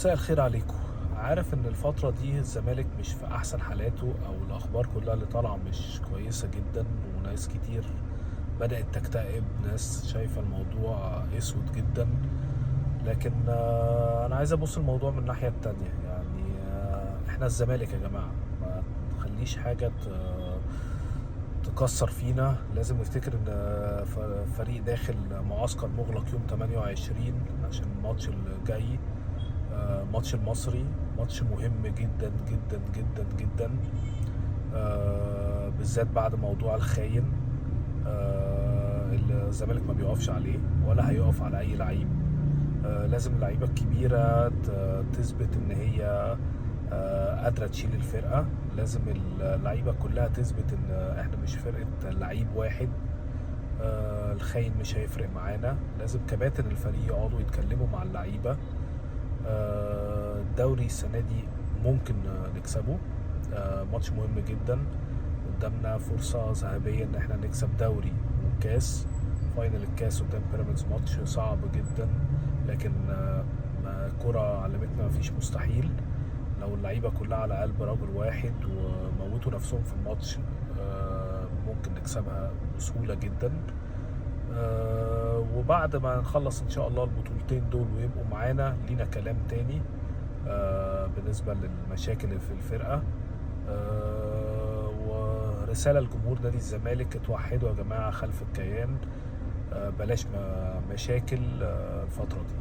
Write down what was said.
مساء الخير عليكم. عارف ان الفترة دي الزمالك مش في احسن حالاته، او الاخبار كلها اللي طالعة مش كويسة جدا، وناس كتير بدأت تكتئب، ناس شايفة الموضوع اسود جدا. لكن انا عايز ابص الموضوع من الناحية التانية. يعني احنا الزمالك يا جماعة، ما تخليش حاجة تكسر فينا. لازم نفتكر ان فريق داخل معسكر مغلق يوم 28 عشان الماتش اللي جاي، ماتش المصري، ماتش مهم جدا جدا جدا جدا. بالذات بعد موضوع الخاين، اللي الزمالك ما بيقفش عليه ولا هيقف على اي لعيب. لازم اللعيبه الكبيره تثبت ان هي قادره تشيل الفرقه. لازم اللعيبه كلها تثبت ان احنا مش فرقه لعيب واحد. الخاين مش هيفرق معانا. لازم كباتن الفريق يقعدوا يتكلموا مع اللعيبه. الدوري السنة دي ممكن نكسبه. ماتش مهم جدا، قدامنا فرصة ذهبية ان احنا نكسب دوري والكاس. فاينل الكاس قدام بيراميدز ماتش صعب جدا، لكن كرة علمتنا مفيش مستحيل. لو اللعيبة كلها على قلب رجل واحد وموتوا نفسهم في الماتش، ممكن نكسبها بسهولة جدا. وبعد ما نخلص ان شاء الله البطولتين دول ويبقوا معانا، لينا كلام تاني بالنسبة للمشاكل اللي في الفرقة. ورسالة لجمهور نادي الزمالك: اتوحدوا يا جماعة خلف الكيان. بلاش مشاكل الفترة دي.